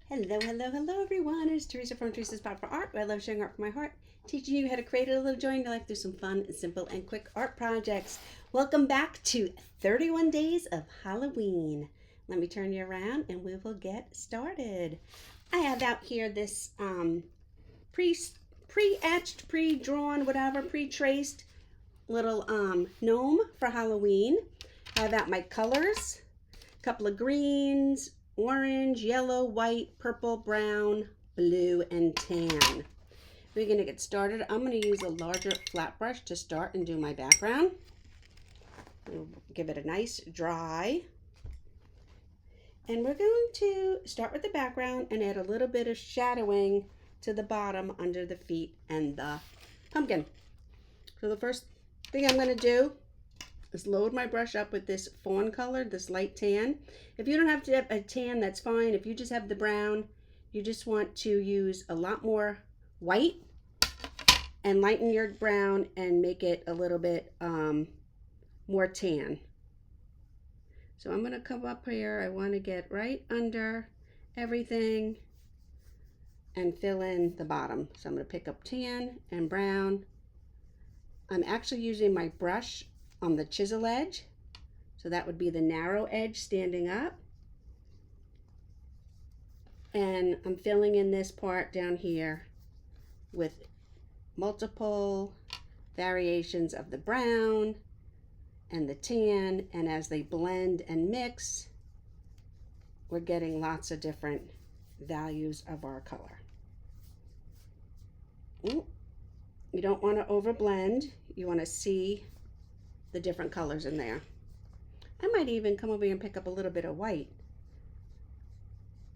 Hello, hello, hello everyone. It's Teresa from Teresa's Spot for Art, where I love sharing art from my heart, teaching you how to create a little joy in your life through some fun, simple, and quick art projects. Welcome back to 31 Days of Halloween. Let me turn you around and we will get started. I have out here this pre-etched, pre-drawn, whatever, pre-traced little gnome for Halloween. I have out my colors, a couple of greens, orange, yellow, white, purple, brown, blue, and tan. We're going to get started. I'm going to use a larger flat brush to start and do my background. We'll give it a nice dry. And we're going to start with the background and add a little bit of shadowing to the bottom under the feet and the pumpkin. So the first thing I'm going to do is load my brush up with this fawn color, this light tan. If you don't have to have a tan, that's fine. If you just have the brown, you just want to use a lot more white and lighten your brown and make it a little bit more tan. So I'm going to come up here. I want to get right under everything and fill in the bottom. So I'm going to pick up tan and brown. I'm actually using my brush on the chisel edge, so that would be the narrow edge standing up, and I'm filling in this part down here with multiple variations of the brown and the tan, and as they blend and mix, we're getting lots of different values of our color. You don't want to overblend. You want to see the different colors in there. I might even come over here and pick up a little bit of white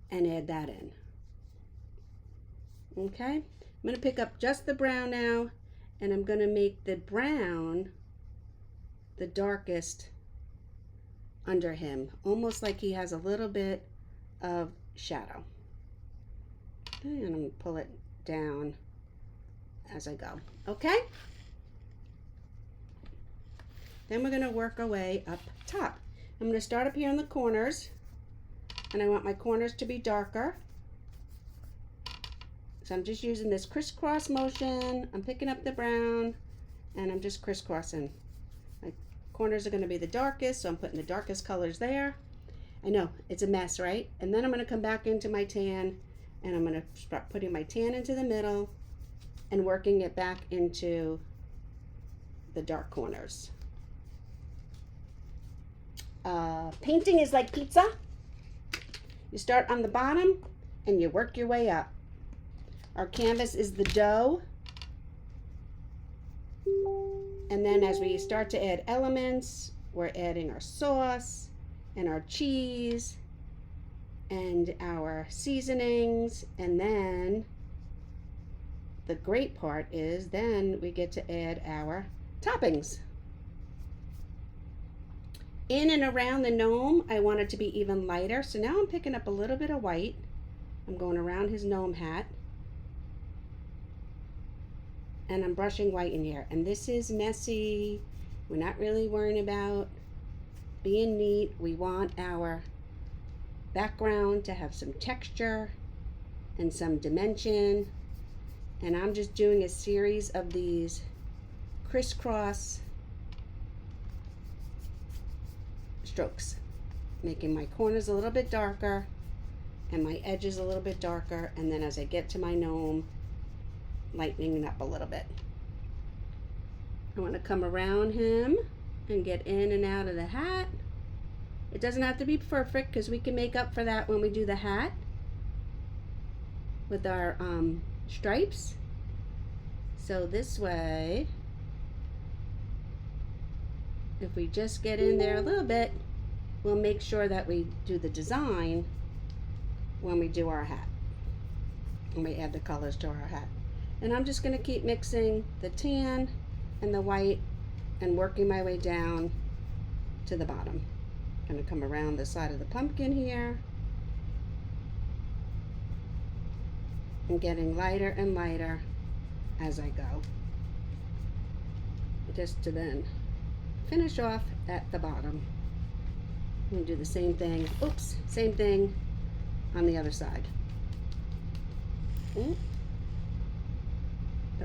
and add that in. Okay, I'm going to pick up just the brown now, and I'm going to make the brown the darkest under him, almost like he has a little bit of shadow. And I'm going to pull it down as I go. Okay? Then we're going to work our way up top. I'm going to start up here in the corners, and I want my corners to be darker. So I'm just using this crisscross motion. I'm picking up the brown, and I'm just crisscrossing. My corners are going to be the darkest, so I'm putting the darkest colors there. I know, it's a mess, right? And then I'm going to come back into my tan, and I'm going to start putting my tan into the middle and working it back into the dark corners. Painting is like pizza. You start on the bottom and you work your way up. Our canvas is the dough. And then as we start to add elements, we're adding our sauce and our cheese and our seasonings. And then the great part is then we get to add our toppings. In and around the gnome, I want it to be even lighter. So now I'm picking up a little bit of white. I'm going around his gnome hat. And I'm brushing white in here. And this is messy. We're not really worrying about being neat. We want our background to have some texture and some dimension. And I'm just doing a series of these crisscross strokes, making my corners a little bit darker and my edges a little bit darker, and then as I get to my gnome, lightening it up a little bit. I want to come around him and get in and out of the hat. It doesn't have to be perfect because we can make up for that when we do the hat with our stripes. So this way, if we just get in there a little bit, we'll make sure that we do the design when we do our hat, when we add the colors to our hat. And I'm just going to keep mixing the tan and the white and working my way down to the bottom. I'm going to come around the side of the pumpkin here and getting lighter and lighter as I go, just to then finish off at the bottom. I'm going to do the same thing. Oops, same thing on the other side. Put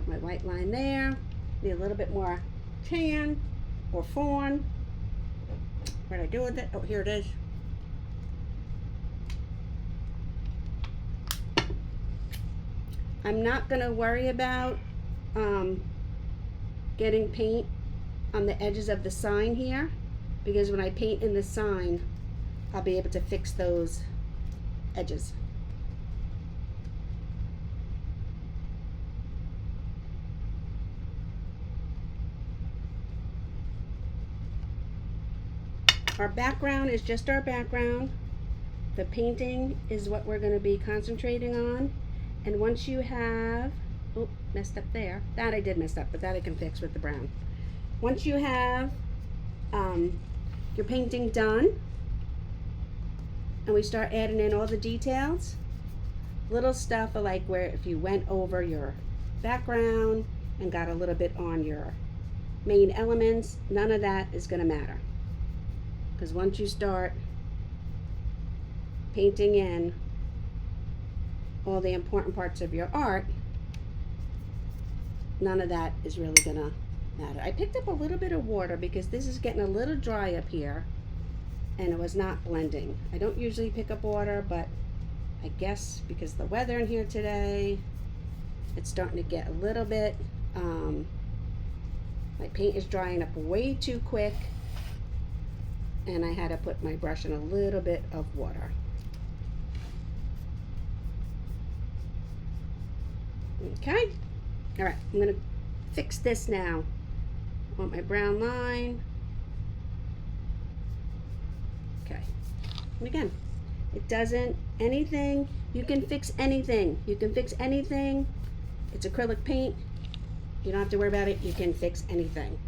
my white line there. Need a little bit more tan or fawn. What did I do with it? Oh, here it is. I'm not going to worry about getting paint on the edges of the sign here, because when I paint in the sign, I'll be able to fix those edges. Our background is just our background. The painting is what we're going to be concentrating on. And once you have, oh, messed up there. That I did mess up, but that I can fix with the brown. Once you have your painting done, and we start adding in all the details, little stuff like where if you went over your background and got a little bit on your main elements, none of that is going to matter. Because once you start painting in all the important parts of your art, none of that is really gonna matter. I picked up a little bit of water because this is getting a little dry up here and it was not blending. I don't usually pick up water, but I guess because the weather in here today, it's starting to get a little bit, my paint is drying up way too quick, and I had to put my brush in a little bit of water. Okay, all right, I'm gonna fix this now. I want my brown line. Okay, and again, it doesn't, anything, you can fix anything. You can fix anything. It's acrylic paint. You don't have to worry about it. You can fix anything.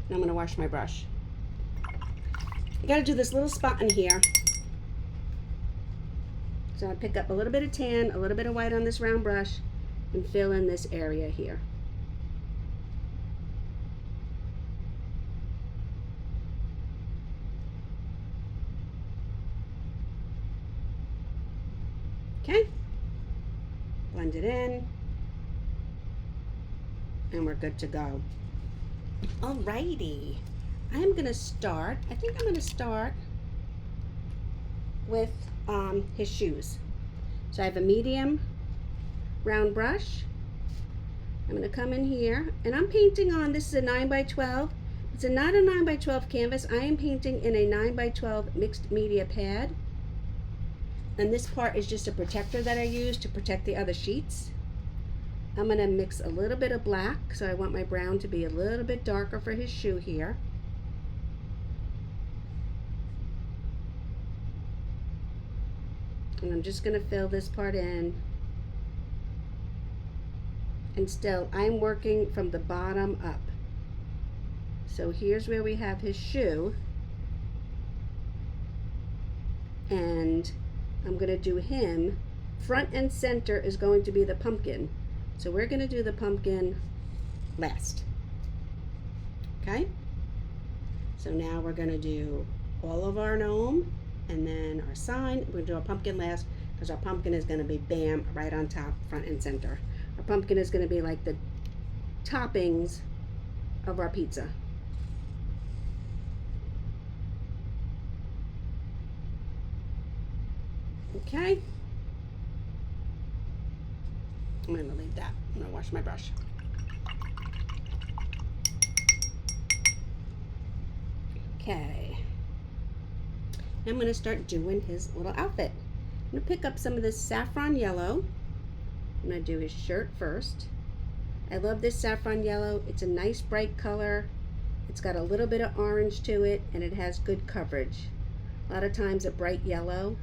And I'm gonna wash my brush. You gotta do this little spot in here. So I pick up a little bit of tan, a little bit of white on this round brush, and fill in this area here. Okay, blend it in, and we're good to go. Alrighty, I'm gonna start, I think I'm gonna start with his shoes. So I have a medium round brush. I'm going to come in here and I'm painting on, this is a 9x12. It's not a 9x12 canvas. I am painting in a 9x12 mixed media pad. And this part is just a protector that I use to protect the other sheets. I'm going to mix a little bit of black, so I want my brown to be a little bit darker for his shoe here. And I'm just going to fill this part in. And still, I'm working from the bottom up. So here's where we have his shoe. And I'm going to do him. Front and center is going to be the pumpkin. So we're going to do the pumpkin last. Okay? So now we're going to do all of our gnome and then our sign. We're going to do our pumpkin last because our pumpkin is going to be bam right on top, front and center. Our pumpkin is going to be like the toppings of our pizza. Okay. I'm going to leave that. I'm going to wash my brush. Okay. Now I'm going to start doing his little outfit. I'm going to pick up some of this saffron yellow. I'm going to do his shirt first. I love this saffron yellow. It's a nice bright color. It's got a little bit of orange to it and it has good coverage. A lot of times a bright yellow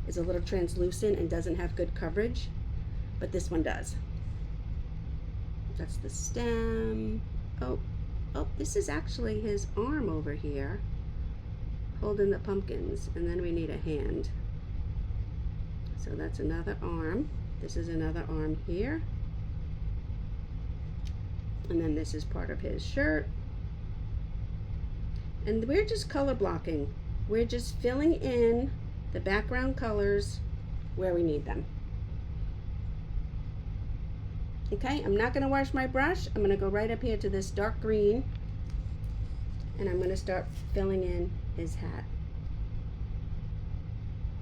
is a little translucent and doesn't have good coverage, but this one does. That's the stem. Oh, this is actually his arm over here holding the pumpkins, and then we need a hand. So that's another arm. This is another arm here. And then this is part of his shirt. And we're just color blocking. We're just filling in the background colors where we need them. Okay, I'm not going to wash my brush. I'm going to go right up here to this dark green, and I'm going to start filling in his hat.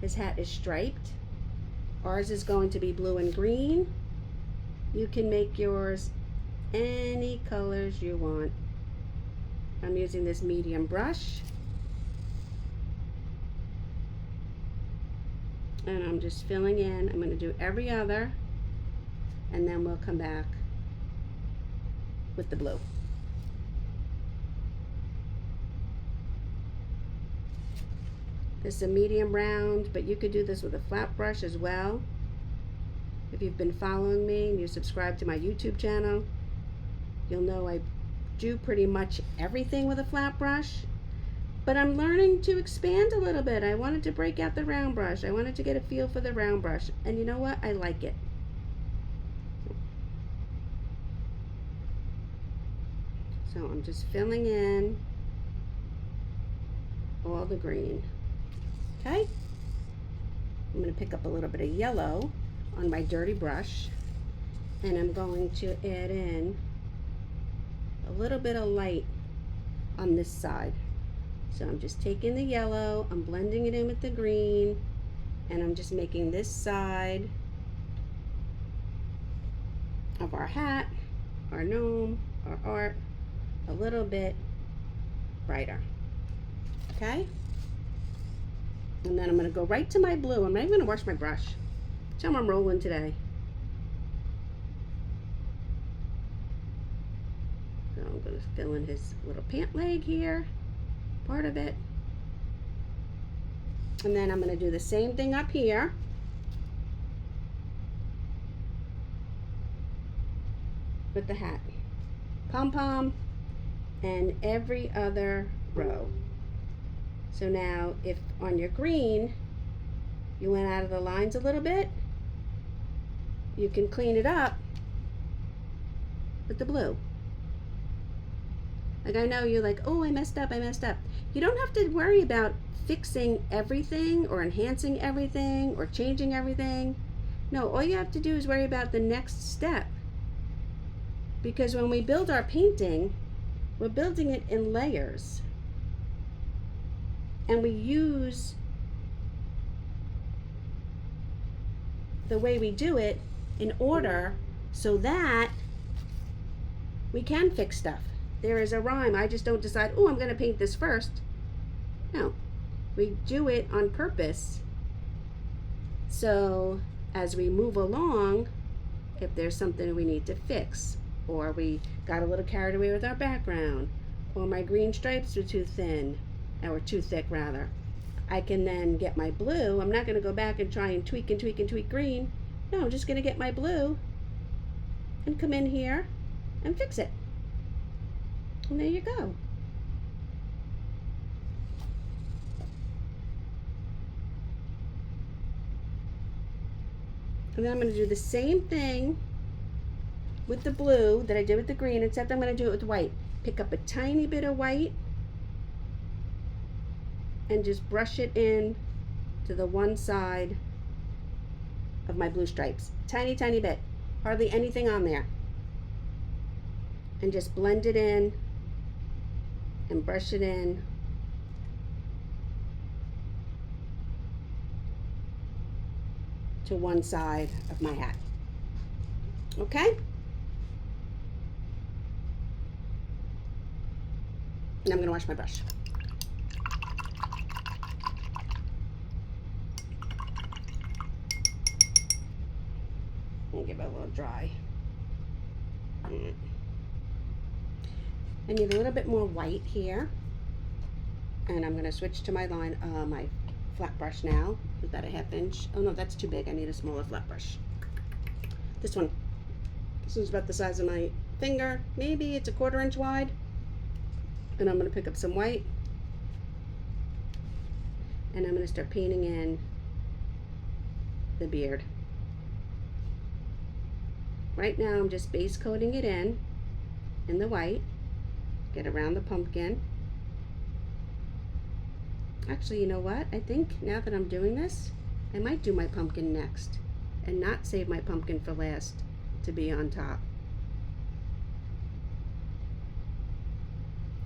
His hat is striped. Ours is going to be blue and green. You can make yours any colors you want. I'm using this medium brush, and I'm just filling in. I'm going to do every other, and then we'll come back with the blue. This is a medium round, but you could do this with a flat brush as well. If you've been following me and you subscribe to my YouTube channel, you'll know I do pretty much everything with a flat brush, but I'm learning to expand a little bit. I wanted to break out the round brush. I wanted to get a feel for the round brush, and you know what? I like it. So I'm just filling in all the green. Okay? I'm going to pick up a little bit of yellow on my dirty brush, and I'm going to add in a little bit of light on this side. So I'm just taking the yellow, I'm blending it in with the green, and I'm just making this side of our hat, our gnome, our art, a little bit brighter. Okay? And then I'm going to go right to my blue. I'm not even going to wash my brush. That's how I'm rolling today. So I'm going to fill in his little pant leg here, part of it. And then I'm going to do the same thing up here. With the hat. Pom-pom and every other row. So now, if on your green, you went out of the lines a little bit, you can clean it up with the blue. Like, I know you're like, oh, I messed up. You don't have to worry about fixing everything or enhancing everything or changing everything. No, all you have to do is worry about the next step. Because when we build our painting, we're building it in layers. And we use the way we do it in order so that we can fix stuff. There is a rhyme. I just don't decide, oh, I'm going to paint this first. No, we do it on purpose. So as we move along, if there's something we need to fix, or we got a little carried away with our background, or my green stripes were too thin, or too thick rather, I can then get my blue. I'm not going to go back and try and tweak green. No, I'm just going to get my blue and come in here and fix it. And there you go. And then I'm going to do the same thing with the blue that I did with the green, except I'm going to do it with white. Pick up a tiny bit of white and just brush it in to the one side of my blue stripes. Tiny, tiny bit. Hardly anything on there. And just blend it in and brush it in to one side of my hat. Okay? And I'm going to wash my brush. And give it a little dry. I need a little bit more white here. And I'm going to switch to my line, my flat brush now. Is that a 1/2 inch? Oh no, that's too big. I need a smaller flat brush. This one. This one's about the size of my finger. Maybe it's a 1/4 inch wide. And I'm going to pick up some white. And I'm going to start painting in the beard. Right now I'm just base coating it in the white. Get around the pumpkin. Actually, you know what? I think now that I'm doing this, I might do my pumpkin next and not save my pumpkin for last. to be on top.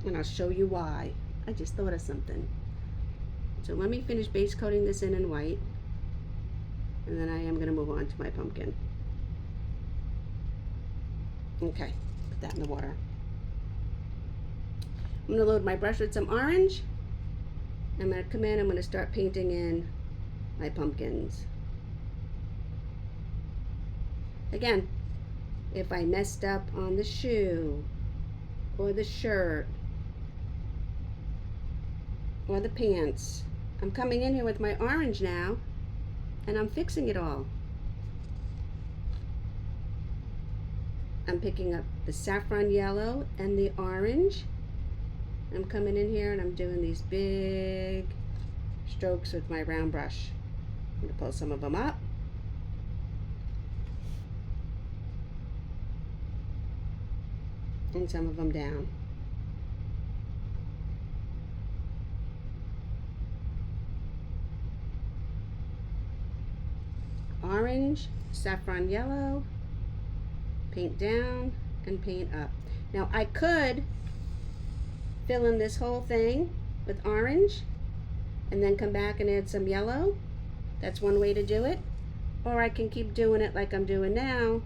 And I'll show you why. I just thought of something. So let me finish base coating this in white, and then I am going to move on to my pumpkin. Okay, put that in the water. I'm going to load my brush with some orange. I'm going to come in, I'm going to start painting in my pumpkins. Again, if I messed up on the shoe, or the shirt, or the pants, I'm coming in here with my orange now, and I'm fixing it all. I'm picking up the saffron yellow and the orange. I'm coming in here and I'm doing these big strokes with my round brush. I'm going to pull some of them up. And some of them down. Orange, saffron yellow, paint down, and paint up. Now I could fill in this whole thing with orange and then come back and add some yellow. That's one way to do it. Or I can keep doing it like I'm doing now,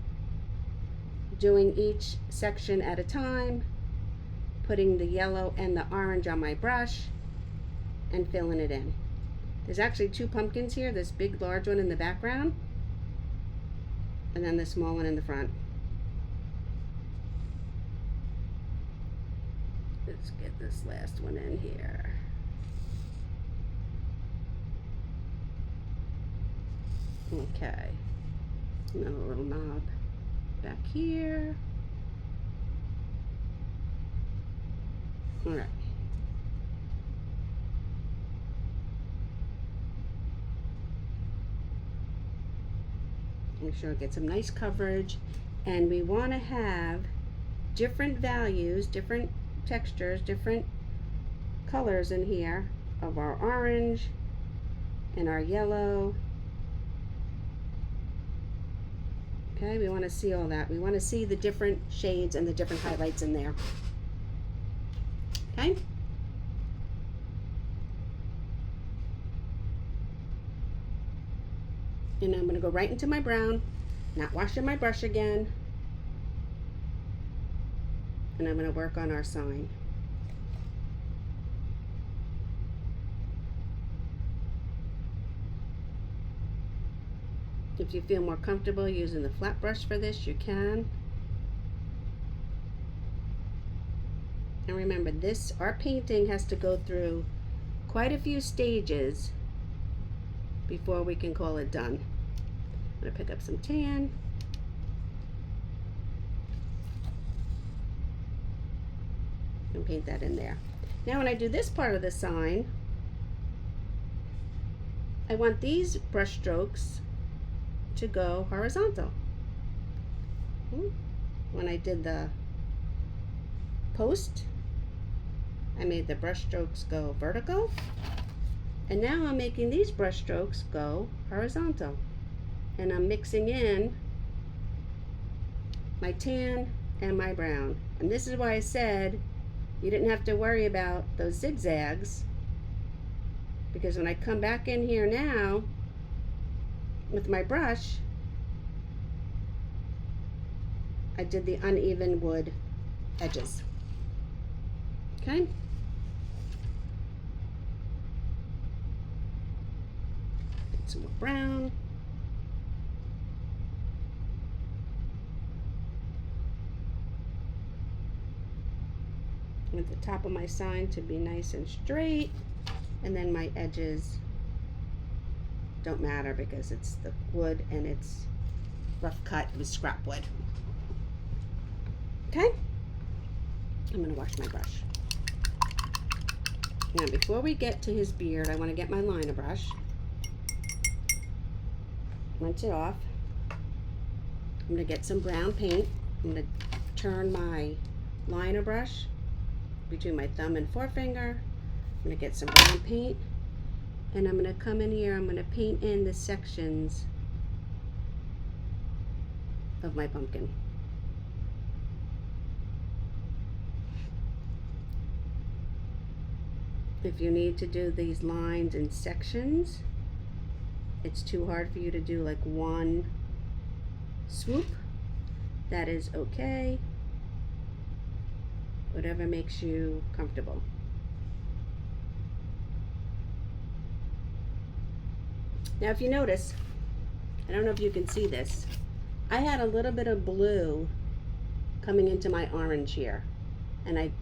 doing each section at a time, putting the yellow and the orange on my brush and filling it in. There's actually two pumpkins here, this big large one in the background and then the small one in the front. Let's get this last one in here. Okay, and then a little knob back here. All right. Make sure I get some nice coverage, and we want to have different values, different textures, different colors in here of our orange and our yellow. Okay, we want to see all that. We want to see the different shades and the different highlights in there. Okay? And I'm going to go right into my brown, not washing my brush again. And I'm going to work on our sign. If you feel more comfortable using the flat brush for this, you can. And remember, this, our painting has to go through quite a few stages before we can call it done. I'm going to pick up some tan. And paint that in there. Now when I do this part of the sign, I want these brush strokes to go horizontal. When I did the post, I made the brush strokes go vertical, and now I'm making these brush strokes go horizontal, and I'm mixing in my tan and my brown. And this is why I said you didn't have to worry about those zigzags, because when I come back in here now with my brush, I did the uneven wood edges. Okay? Get some more brown. I want the top of my sign to be nice and straight, and then my edges don't matter because it's the wood and it's rough cut with scrap wood. Okay? I'm going to wash my brush. Now before we get to his beard, I want to get my liner brush. Rinse it off. I'm going to get some brown paint. I'm going to turn my liner brush between my thumb and forefinger. I'm going to get some brown paint, and I'm going to come in here, I'm going to paint in the sections of my pumpkin. If you need to do these lines in sections, it's too hard for you to do like one swoop, that is okay. Whatever makes you comfortable. Now if you notice, I don't know if you can see this, I had a little bit of blue coming into my orange here, and I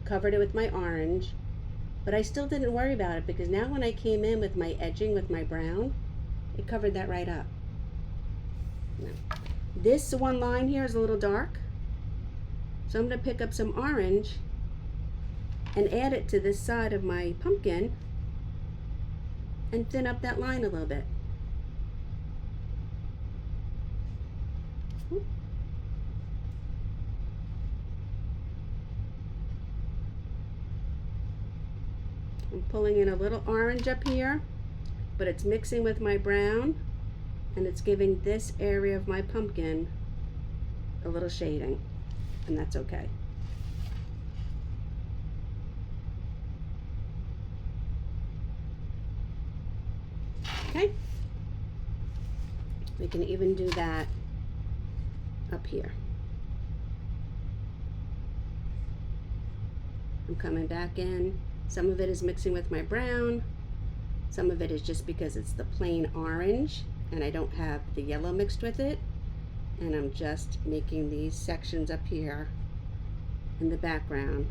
covered it with my orange, but I still didn't worry about it because now when I came in with my edging with my brown, it covered that right up. Now, this one line here is a little dark, so I'm going to pick up some orange and add it to this side of my pumpkin and thin up that line a little bit. I'm pulling in a little orange up here, but it's mixing with my brown, and it's giving this area of my pumpkin a little shading, and that's okay. Okay, we can even do that up here. I'm coming back in. Some of it is mixing with my brown, some of it is just because it's the plain orange and I don't have the yellow mixed with it, and I'm just making these sections up here in the background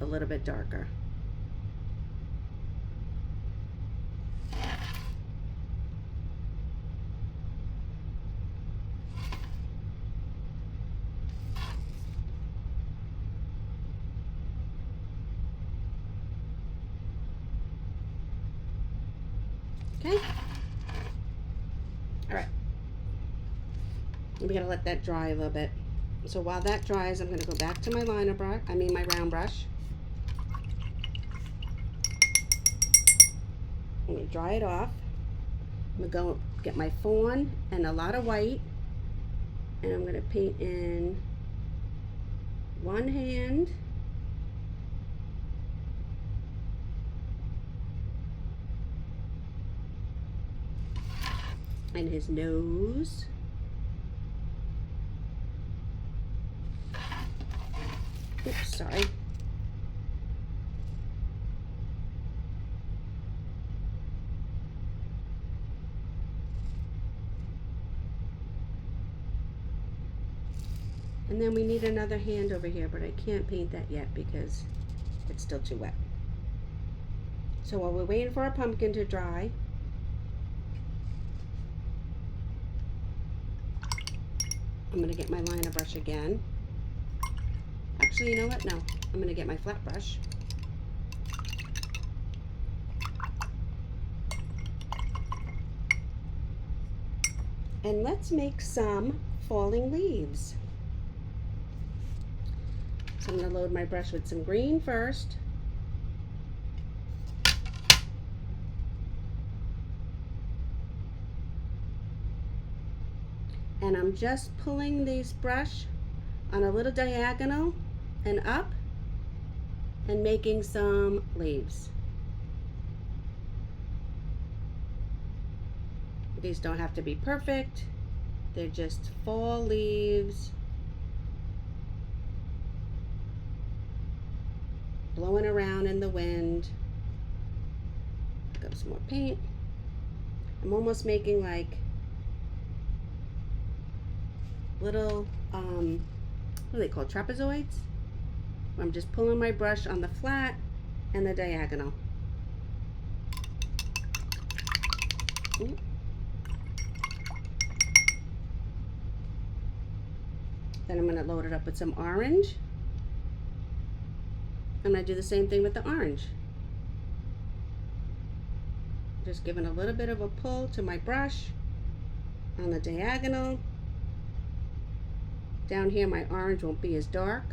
a little bit darker. Okay. All right. We gotta let that dry a little bit. So while that dries, I'm gonna go back to my liner brush, my round brush. I'm gonna dry it off. I'm gonna go get my fawn and a lot of white, and I'm gonna paint in one hand, and his nose. Oops, sorry. And then we need another hand over here, but I can't paint that yet because it's still too wet. So while we're waiting for our pumpkin to dry, I'm going to get my liner brush again. Actually, you know what? No, I'm going to get my flat brush. And let's make some falling leaves. So I'm going to load my brush with some green first. And I'm just pulling this brush on a little diagonal and up and making some leaves. These don't have to be perfect. They're just fall leaves blowing around in the wind. Pick up some more paint. I'm almost making like little, what are they called, trapezoids? I'm just pulling my brush on the flat and the diagonal. Ooh. Then I'm going to load it up with some orange. And I do the same thing with the orange. Just giving a little bit of a pull to my brush on the diagonal. Down here my orange won't be as dark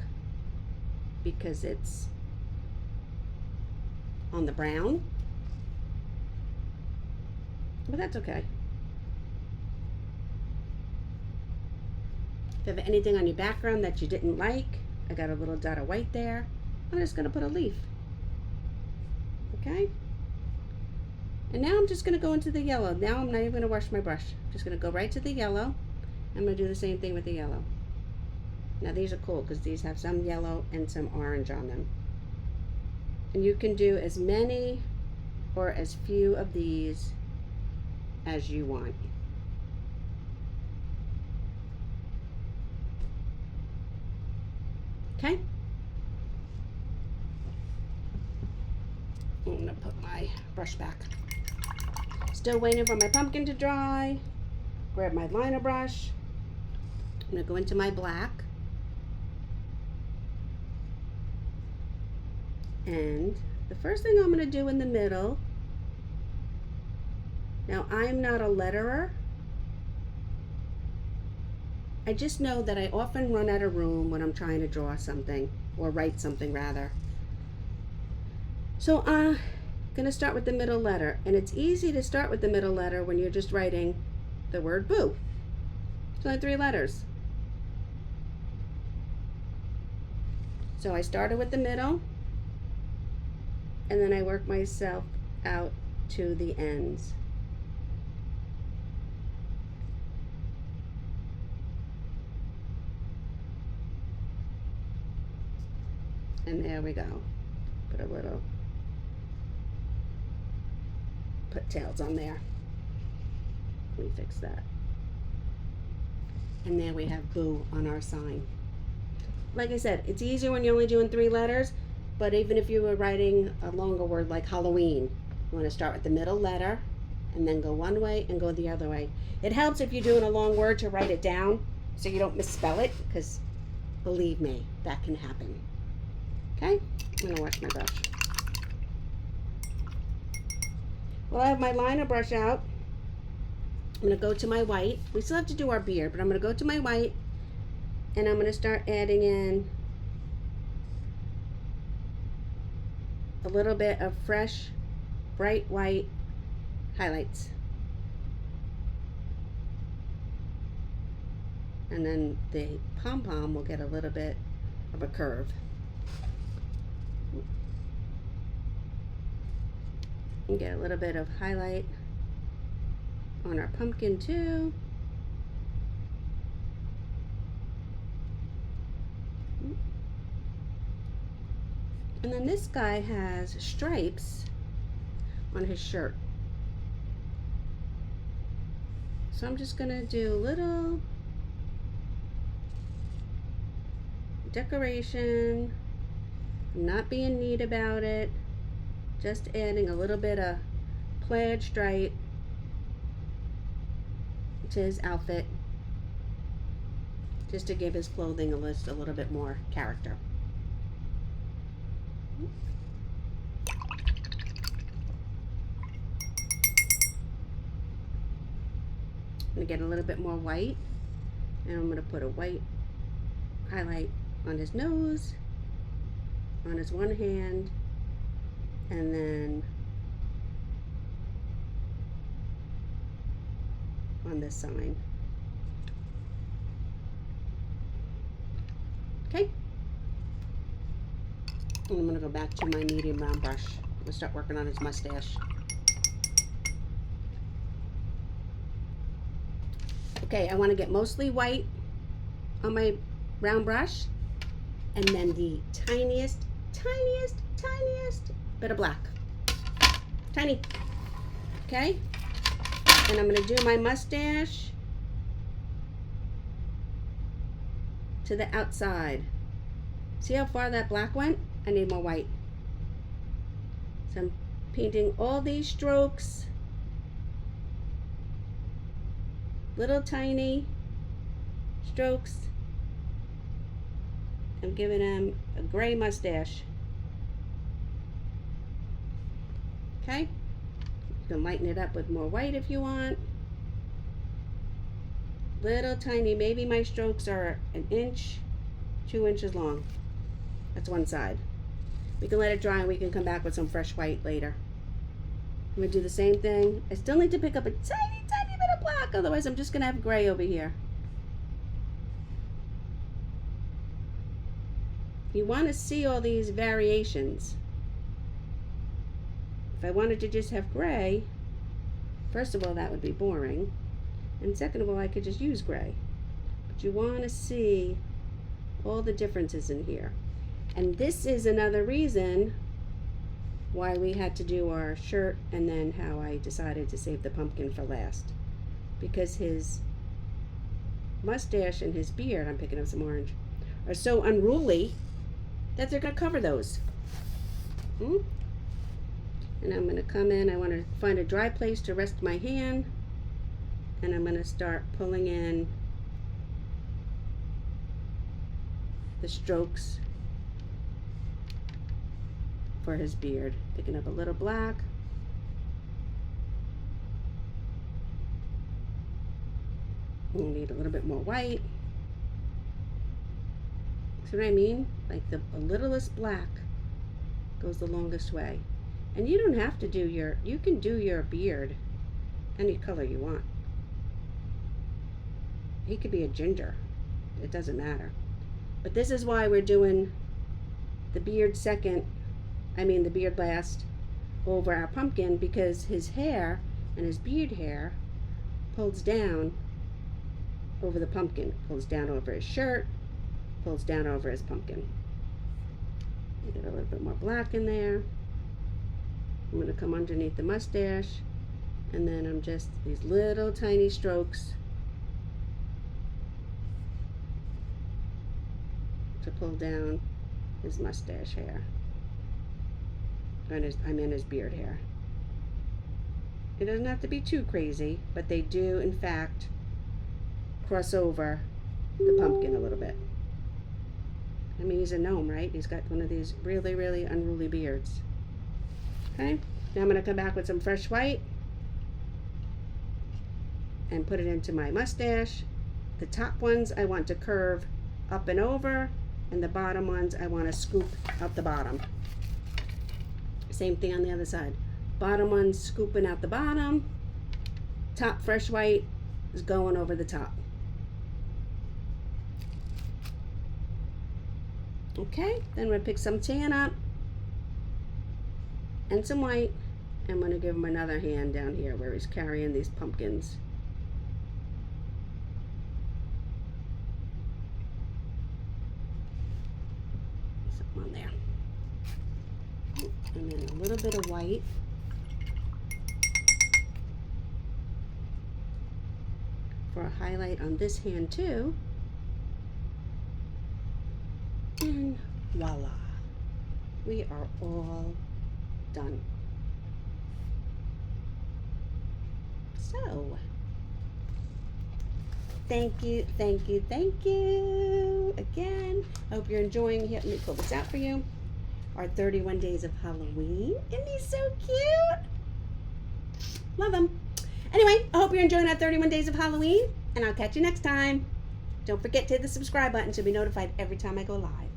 because it's on the brown, but that's okay. If you have anything on your background that you didn't like, I got a little dot of white there. I'm just going to put a leaf. Okay? And now I'm just going to go into the yellow. Now I'm not even going to wash my brush. I'm just going to go right to the yellow. I'm going to do the same thing with the yellow. Now these are cool because these have some yellow and some orange on them. And you can do as many or as few of these as you want. Okay? I'm going to put my brush back. Still waiting for my pumpkin to dry. Grab my liner brush. I'm going to go into my black. And the first thing I'm going to do in the middle, now I'm not a letterer. I just know that I often run out of room when I'm trying to draw something, or write something rather. So I'm going to start with the middle letter. And it's easy to start with the middle letter when you're just writing the word boo. It's only 3 letters. So I started with the middle, and then I work myself out to the ends. And there we go. Put a little, put tails on there. Let me fix that. And there we have boo on our sign. Like I said, it's easier when you're only doing 3 letters, but even if you were writing a longer word like Halloween, you want to start with the middle letter and then go one way and go the other way. It helps if you're doing a long word to write it down so you don't misspell it, because believe me, that can happen. Okay, I'm going to wash my brush. Well, I have my liner brush out. I'm going to go to my white. We still have to do our beard, but I'm going to go to my white, and I'm going to start adding in a little bit of fresh, bright white highlights. And then the pom-pom will get a little bit of a curve. And get a little bit of highlight on our pumpkin too. And then this guy has stripes on his shirt. So I'm just gonna do a little decoration. I'm not being neat about it. Just adding a little bit of plaid stripe to his outfit, just to give his clothing a little bit more character. I'm going to get a little bit more white, and I'm going to put a white highlight on his nose, on his one hand, and then on this sign. Okay. And I'm going to go back to my medium round brush. I'm going to start working on his mustache. Okay, I want to get mostly white on my round brush, and then the tiniest bit of black. Tiny. Okay? And I'm going to do my mustache to the outside. See how far that black went? I need more white. So I'm painting all these strokes. Little tiny strokes. I'm giving him a gray mustache. Okay? You can lighten it up with more white if you want. Little tiny, maybe my strokes are 1 inch, 2 inches long. That's one side. We can let it dry and we can come back with some fresh white later. I'm going to do the same thing. I still need to pick up a tiny bit of black, otherwise I'm just going to have gray over here. You want to see all these variations. If I wanted to just have gray, first of all, that would be boring. And second of all, I could just use gray. But you want to see all the differences in here. And this is another reason why we had to do our shirt, and then how I decided to save the pumpkin for last. Because his mustache and his beard, I'm picking up some orange, are so unruly that they're going to cover those. And I'm going to come in, I want to find a dry place to rest my hand, and I'm going to start pulling in the strokes for his beard. Picking up a little black. We need a little bit more white. See what I mean? Like the littlest black goes the longest way. And you don't have to do you can do your beard any color you want. He could be a ginger. It doesn't matter. But this is why we're doing the beard second, the beard last over our pumpkin, because his hair and his beard hair pulls down over the pumpkin, pulls down over his shirt, pulls down over his pumpkin. Get a little bit more black in there. I'm going to come underneath the mustache, and then I'm just these little tiny strokes to pull down his mustache hair. And his beard hair. It doesn't have to be too crazy, but they do, in fact, cross over the pumpkin a little bit. He's a gnome, right? He's got one of these really, really unruly beards. Okay, now I'm going to come back with some fresh white and put it into my mustache. The top ones I want to curve up and over, and the bottom ones I want to scoop out the bottom. Same thing on the other side. Bottom one's scooping out the bottom. Top fresh white is going over the top. Okay, then we're going to pick some tan up and some white. I'm going to give him another hand down here where he's carrying these pumpkins. Something on there. And then a little bit of white. For a highlight on this hand too. And voila. We are all done. So, thank you again. I hope you're enjoying. Here, let me pull this out for you. Our 31 days of Halloween. Isn't he so cute? Love him. Anyway, I hope you're enjoying our 31 days of Halloween, and I'll catch you next time. Don't forget to hit the subscribe button to be notified every time I go live.